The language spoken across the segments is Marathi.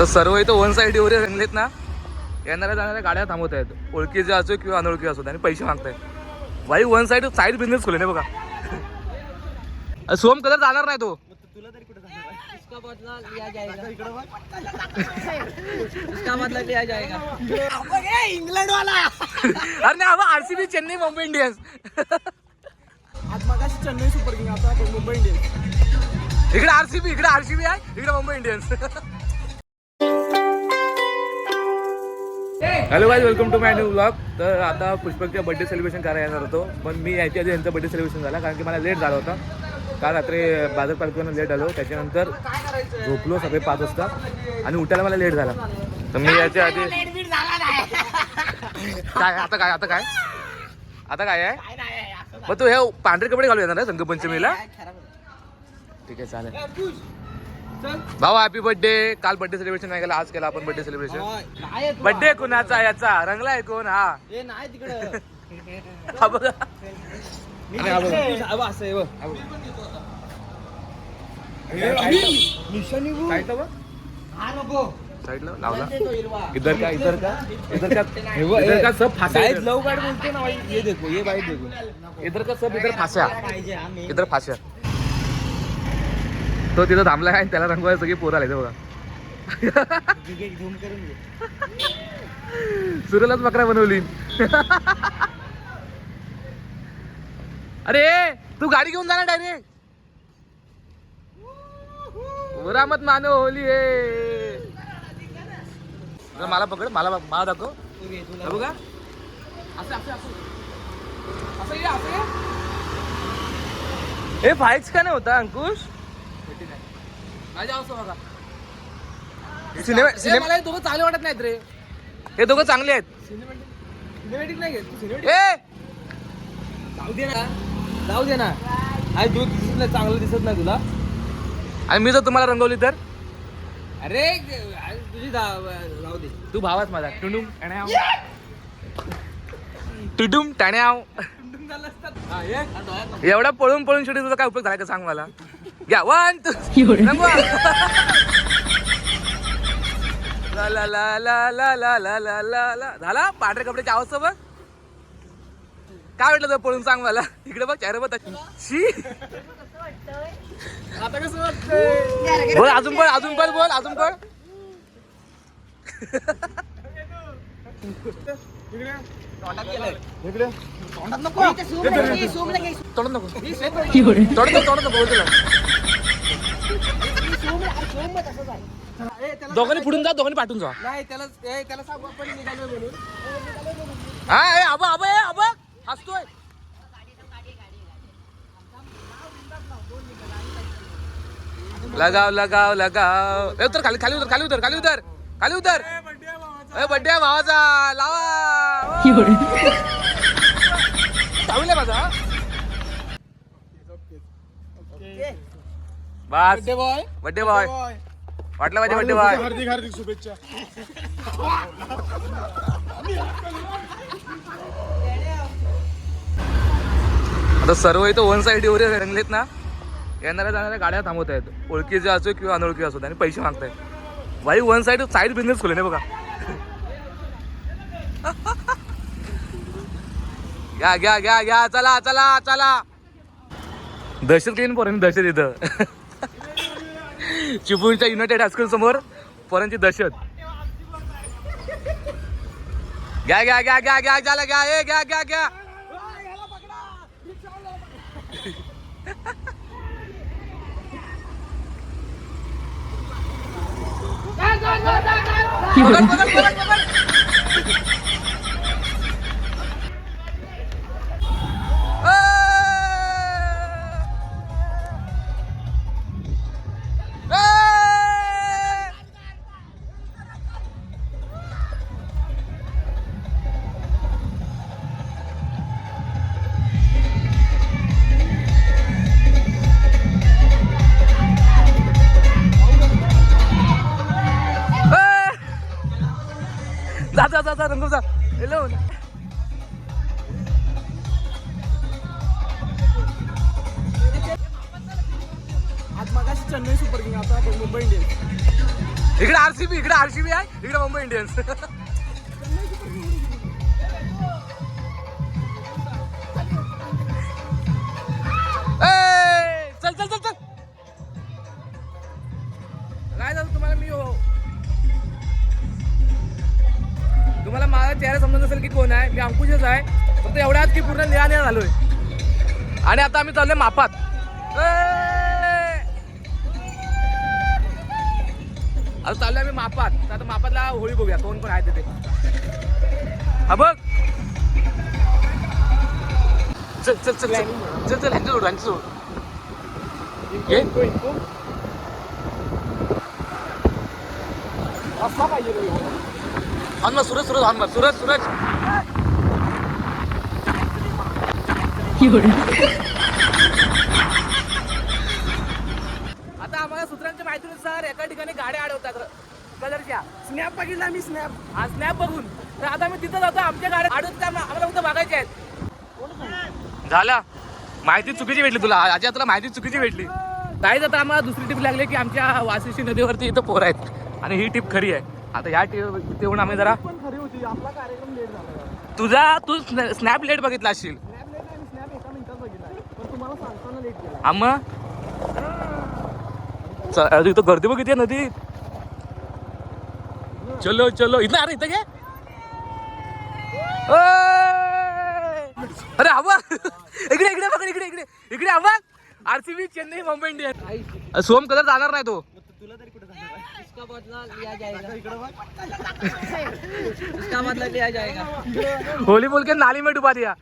आता सर्व इथं वन साईड एवढे रंगलेत ना, येणाऱ्या जाणाऱ्या गाड्या थांबवत आहेत, ओळखीचे असो किंवा अनोळखी असो, आणि पैसे मागतायत. भाई वन साईड साईड बिझनेस खोले नाही बघा. सोम कलर जाणार नाही तो. तुला तरी कुठे जाणार? इसका बदला लिया जाएगा. इसका बदला लिया जाएगा. इंग्लंड वाला. अरे नाही बाबा, आरसीबी, चेन्नई, मुंबई इंडियन्स. आज मगाशी चेन्नई सुपर किंग, आता मुंबई इंडियन्स. इकडे आरसीबी आहे, इकडे Mumbai Indians. Hello guys, welcome to my new blog. तर आता पुष्पकचा बर्थडे सेलिब्रेशन करायला येणार होतो, पण मी याच्या आधी यांचा बर्थडे सेलिब्रेशन झाला, कारण की मला लेट झाला होता. काल रात्री बाजार पालखीवरून लेट आलो, त्याच्यानंतर झोपलो सगळे 5 वाजता आणि उठायला मला लेट झाला. तर मी याच्या आधी काय आता काय आहे मग तू हे पांढरे कपडे घालू येणार आहे संघपंचमीला? ठीक आहे, चालेल. भाऊ हॅपी बर्थडे. काल बर्थडे सेलिब्रेशन नाही केला, आज केला आपण बर्थडे सेलिब्रेशन. बर्थडे कुणाचा? याचा रंगलाय कोण? हा नाही तिकडं. हा बघा, साईडला लावला. इधर का सब फांसा. लव गार्ड बोलते ना भाई. ये देखो, ये बाइक देखो. इधर का सब इधर फांसा, इधर फांसा. तो तिथं थांबला आहे, त्याला रंगवायला सगळी पोरं आले बघा. झूम करून घे. सुरेलाच बकरा बनवली. अरे तू गाडी घेऊन जाणार डायरेक्ट? बुरा मत मानो, होली आहे. मला पकड, मला दाखव. बघा हे फाईट्स का नाही होता अंकुश? सिनेमा मला हे दोघं चांगले वाटत नाहीत रे. हे दोघं चांगले आहेत. सिनेमॅटिक नाही घेत तू. ए जाऊ दे ना. आज दूध दिसत नाही, चांगलं दिसत नाही तुला. आणि मी जर तुम्हाला रंगवली तर? अरे तुझी जाऊ दे. तू भावाच माझा. टुडुम टाण्याव. एवढा पळून पळून शेवटी तुझा काय उपयोग झाला का सांग मला. घ्या 1 2 रंगवा. ला ला ला ला ला ला ला ला ला ला. झाला पांढऱ्या कपड्याची अवस्था बघ. काय वाटलं तुला पळून सांग मला. इकडे बघ, चेहरा बघ. शी आता कसं वाटतंय? बोल, अजून बोल, बोल, अजून बोल. तोंडात नको दोघांनी पुढून जा, दोघांनी पाठवून जा. नाही त्याला सांगू आपण निघालो म्हणून. हा आबा हसतोय. लगाव. उतर खाली उतर. बड्डे भावाचा लावा. चावले माझा. बस बड्डे बॉय वाटलं माझे बड्डे बॉय. हार्दिक शुभेच्छा. आता सर्व इथं वन साईड एवढे रंगलेत ना, येणाऱ्या जाणाऱ्या गाड्या थांबवत आहेत, ओळखीचे असो किंवा अनोळखी असो, आणि पैसे मागतायत. भाई वन साईड बिझनेस खोले नाही बघा. घ्या. चला. दहशत केली पोरांनी, दहशत इथं. चिपळूणच्या युनायटेड हायस्कूल समोर पोरांची दहशत. घ्या झाला घ्या. जा रंगव जा. हॅलो आज मगाशी चेन्नई सुपर किंग, आता मुंबई इंडियन्स. इकडे आरसीबी आहे, इकडे मुंबई इंडियन्स. चल चल चल चल काय झालं तुम्हाला तुम्हाला माझा चेहरा समजत नसेल की कोण आहे. मी अंकुशच आहे. फक्त एवढ्याच की पूर्ण निळा झालोय. आणि आता आम्ही चाललोय मापात. आता चाललोय आम्ही मापात. आता मापातला होळी बघूया कोण कोण आहे तिथे. हा बघ चल चल चल चल चल ह्यांचं सोड. असा पाहिजे सूरज सूरज सूरज आता आम्हाला सूत्रांच्या माहितीनुसार एका ठिकाणी गाड्या अडवतात कलरच्या. स्नॅप बघितला मी स्नॅप. हा स्नॅप बघून तर आता मी तिथं जातो. आमच्या गाड्या अडवतात आम्हाला फक्त बघायचे आहेत. झाला माहिती चुकीची भेटली तुला. आजी तुला माहिती चुकीची भेटली. काहीच आता आम्हाला दुसरी टिप लागली की आमच्या वाशिष्ठी नदीवरती इथं पोर आहेत आणि ही टिप खरी आहे. आता ह्या टिप येऊन आम्ही जरा पण खरी होती. आपला कार्यक्रम लेट तू झाला. स्नॅप लेट बघितला असशील. स्नॅप लेट आणि स्नॅप एका मिनिटात बघितला. पण तुम्हाला सांगताना लेट केला. आम्हा इथं गर्दी बघितली नदीत. चलो चलो इथं अरे इथं घे. अरे हवा इकडे इकडे बघ इकडे इकडे इकडे हवा. RCB Chennai Mumbai Indians. Some colour जाणार नाही तो. तुला तरी कुठे जाणार आहे? इसका बदला लिया जाएगा. इकडे बघ. इसका मतलब लिया जाएगा. होली बोल के नाली में डुबा दिया.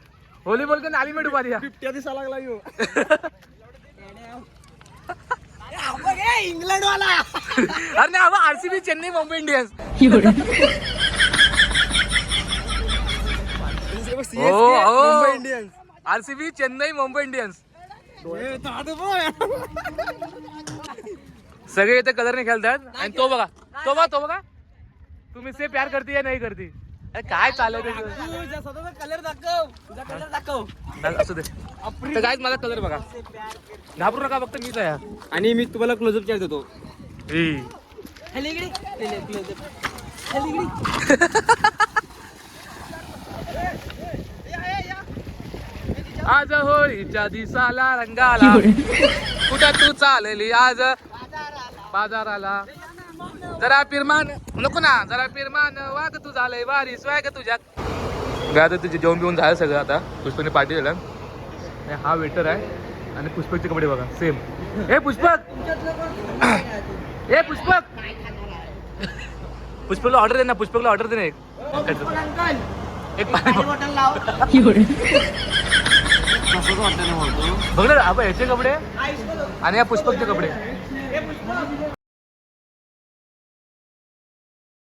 होली बोल के नाली में डुबा दिया. बिबट्या दिसा लागला यो. इंग्लंड वाला. अरे नाही हवा RCB Chennai Mumbai Indians. Mumbai Indians. RCB Chennai Mumbai Indians सगळे इथे कलरने खेळतात. आणि तो बघा तुम्ही से प्यार करती या नाही करती. अरे काय चाललंय ते कलर दाखव. तुझा कलर दाखव. असू दे. तर काय माझा कलर बघा. घाबरू नका फक्त मीच आहे. आणि मी तुम्हाला क्लोजअप चार्ज देतो. आज होळीच्या दिसाला रंगाला कुठं तू चालली आज बाजाराला. जरा पिरमान नको ना. जरा पिरमान वाग तू झालंय वारी स्वॅग तुझ्यात. काय आता तुझे जेवण बिवून झालं सगळं. आता पुष्पकने पार्टी दिला. हा वेटर आहे आणि पुष्पकचे कपडे बघा सेम. हे पुष्पक पुष्पकला ऑर्डर दे ना. पुष्पकला ऑर्डर दे ना एक पाणी बॉटल लाव. बघ ना याचे कपडे आणि या पुष्पकचे कपडे.